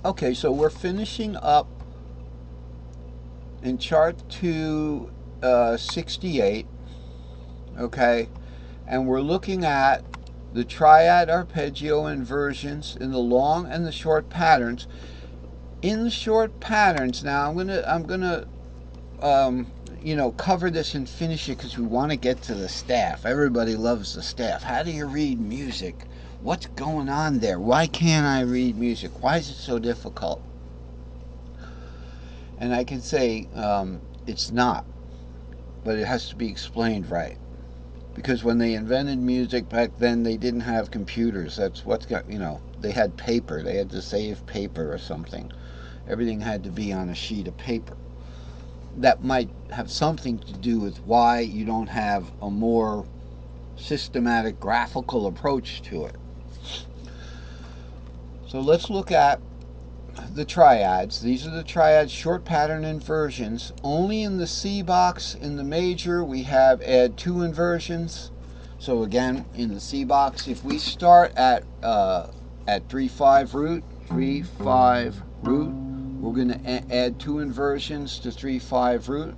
Okay, so we're finishing up in chart 268, okay, and we're looking at the triad arpeggio inversions in the long and the short patterns. In the short patterns, now I'm gonna cover this and finish it because we want to get to the staff. Everybody loves the staff. How do you read music? What's going on there? Why can't I read music? Why is it so difficult? And I can say it's not, but it has to be explained right. Because when they invented music back then, they didn't have computers. That's what's got, they had paper. They had to save paper or something. Everything had to be on a sheet of paper. That might have something to do with why you don't have a more systematic graphical approach to it. So let's look at the triads. These are the triads short pattern inversions. Only in the C box in the major we have add 2 inversions. So again, in the C box, if we start at 3/5 root, 3/5 root, we're going to add 2 inversions to 3/5 root.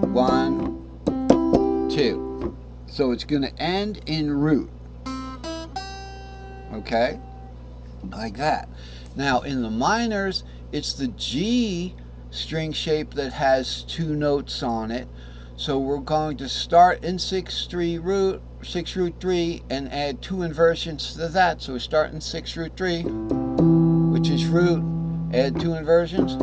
1, 2. So it's going to end in root. Okay? Like that. Now in the minors, it's the G string shape that has 2 notes on it. So we're going to start in 6/3 root, 6 root 3, and add 2 inversions to that. So we start in 6 root 3, which is root, add 2 inversions,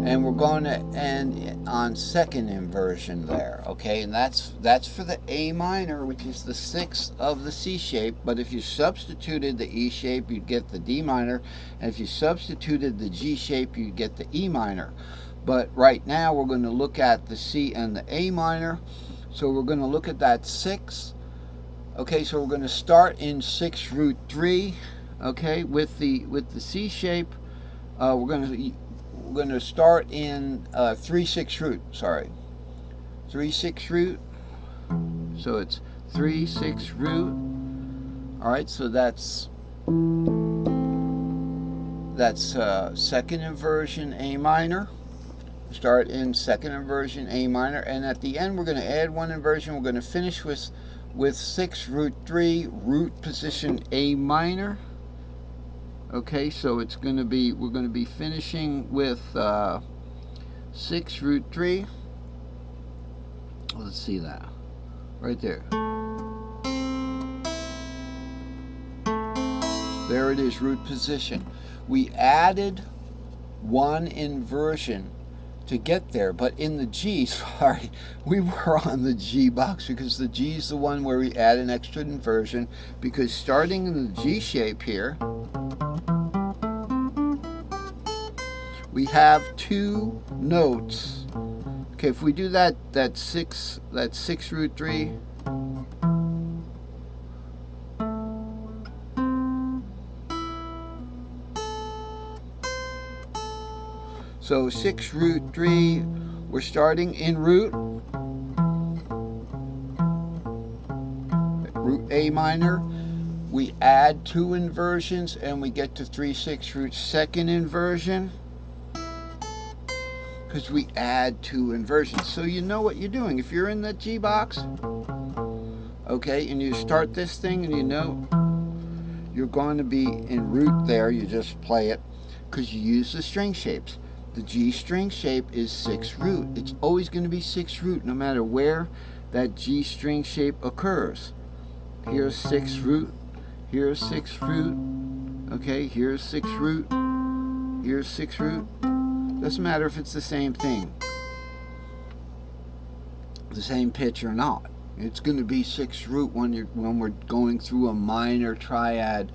and we're going to end on second inversion there, okay? And that's for the A minor, which is the 6th of the C shape. But if you substituted the E shape, you'd get the D minor, and if you substituted the G shape, you'd get the E minor. But right now we're going to look at the C and the A minor. So we're going to look at that 6. Okay, so we're going to start in 6 root 3, okay, with the C shape. We're going to start in 3/6 root, sorry. 3/6 root. So it's 3/6 root. All right, so that's second inversion A minor. Start in second inversion A minor, and at the end we're going to add 1 inversion. We're going to finish with 6 root 3 root position A minor. Okay, so it's going to be, we're going to be finishing with 6 root 3. Let's see that right there. There it is, root position. We added 1 inversion to get there, but in the G, sorry, we were on the G box because the G is the one where we add an extra inversion, because starting in the G shape here, we have 2 notes. Okay, if we do that 6 root 3, so 6 root 3, we're starting in root A minor. We add 2 inversions and we get to 3/6 root second inversion, because we add 2 inversions. So you know what you're doing. If you're in the G box, okay, and you start this thing and you know you're going to be in root there, you just play it because you use the string shapes. The G string shape is 6 root. It's always going to be 6 root no matter where that G string shape occurs. Here's 6 root, here's 6 root, okay, here's 6 root, here's 6 root. Doesn't matter if it's the same thing, the same pitch or not. It's going to be 6 root when we're going through a minor triad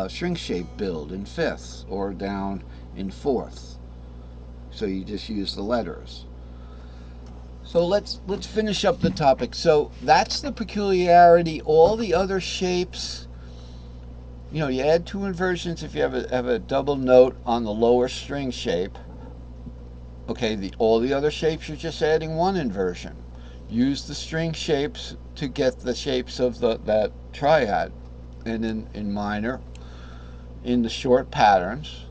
string shape build in 5th or down in 4th. So you just use the letters. So let's finish up the topic. So that's the peculiarity. All the other shapes, you add 2 inversions if you have a double note on the lower string shape. Okay, all the other shapes you're just adding 1 inversion. Use the string shapes to get the shapes of that triad. And in minor, in the short patterns,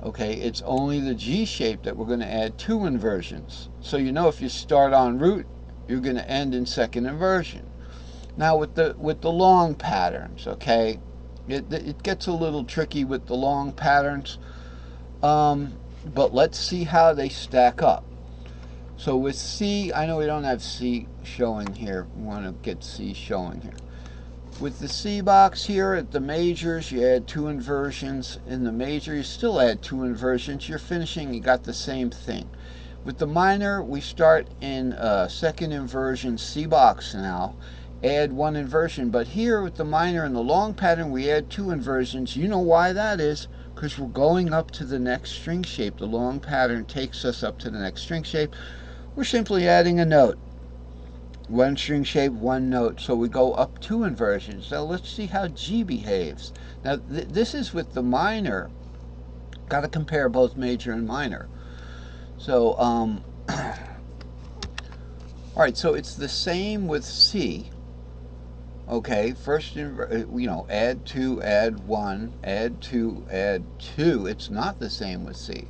okay, it's only the G shape that we're going to add 2 inversions. So you know if you start on root, you're going to end in second inversion. Now with the long patterns, okay, it gets a little tricky with the long patterns, but let's see how they stack up. So with C, I know we don't have C showing here. We want to get C showing here. With the C box here at the majors, you add 2 inversions. In the major, you still add 2 inversions. You're finishing, you got the same thing. With the minor, we start in second inversion C box now, add 1 inversion. But here with the minor and the long pattern, we add 2 inversions. You know why that is? Because we're going up to the next string shape. The long pattern takes us up to the next string shape. We're simply adding a note. 1 string shape, 1 note, so we go up 2 inversions. Now let's see how G behaves. Now this is with the minor. Got to compare both major and minor. So all right, so it's the same with C. Okay, first add 2, add 1, add 2, add 2. It's not the same with C.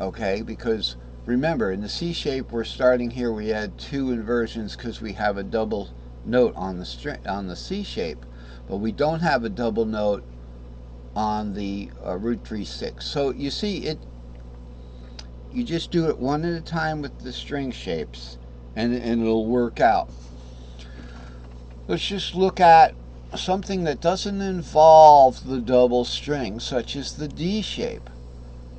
Okay, because remember, in the C shape, we're starting here, we add 2 inversions because we have a double note on the C shape, but we don't have a double note on the root 3/6. So you see, you just do it one at a time with the string shapes, and it'll work out. Let's just look at something that doesn't involve the double string, such as the D shape.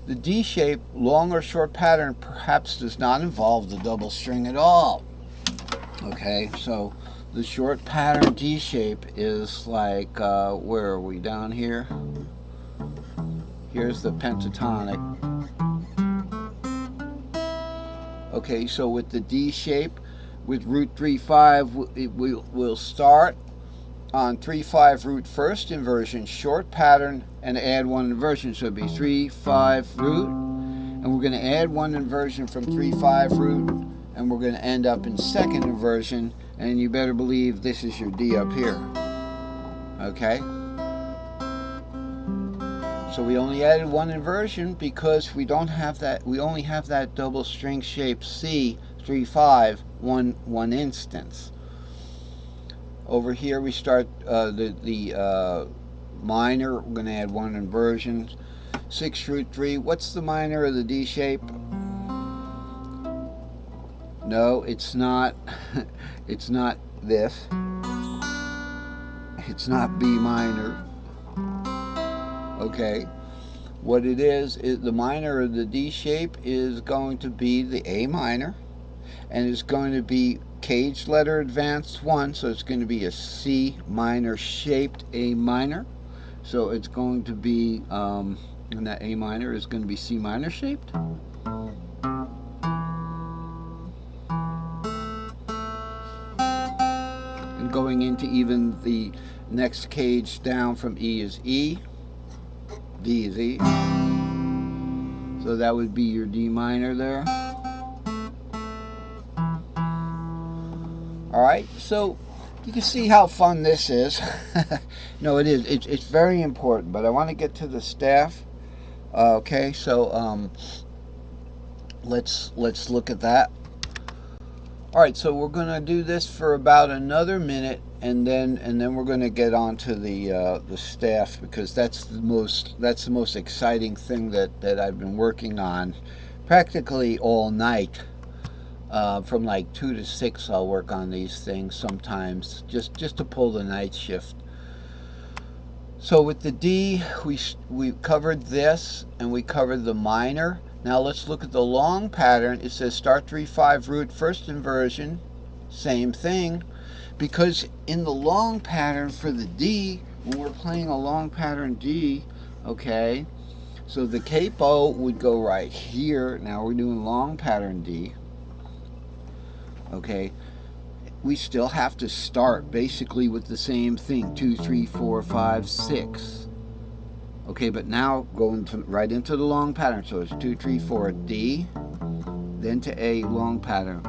The D shape, long or short pattern, perhaps does not involve the double string at all. Okay, so the short pattern D shape is like, where are we, down here? Here's the pentatonic. Okay, so with the D shape, with root 3/5, we'll start on 3/5 root first inversion, short pattern, and add 1 inversion. So it'd be 3/5 root, and we're going to add 1 inversion from 3/5 root, and we're going to end up in second inversion, and you better believe this is your D up here. Okay? So we only added 1 inversion because we don't have that, we only have that double string shape C, 3/5, one instance. Over here we start the minor, we're going to add 1 inversion. 6 root 3, what's the minor of the D shape? No, it's not. It's not this. It's not B minor. Okay. What it is the minor of the D shape is going to be the A minor, and it's going to be caged letter advanced 1, so it's going to be a C minor shaped A minor. So it's going to be, and that A minor is going to be C minor shaped. And going into even the next cage down from E is E, D is E. So that would be your D minor there. Alright, so you can see how fun this is. No, it is. It's very important, but I want to get to the staff. Okay, so let's look at that. Alright, so we're going to do this for about another minute, and then we're going to get on to the staff, because that's the most exciting thing that I've been working on practically all night. From like 2 to 6 I'll work on these things sometimes, just to pull the night shift. So with the D, we covered this, and we covered the minor. Now let's look at the long pattern. It says start 3/5 root first inversion, same thing, because in the long pattern for the D, when we're playing a long pattern D, okay, so the capo would go right here. Now we're doing long pattern D. Okay, we still have to start basically with the same thing, 2, 3, 4, 5, 6. Okay, but now going right into the long pattern. So it's 2, 3, 4, D, then to A, long pattern,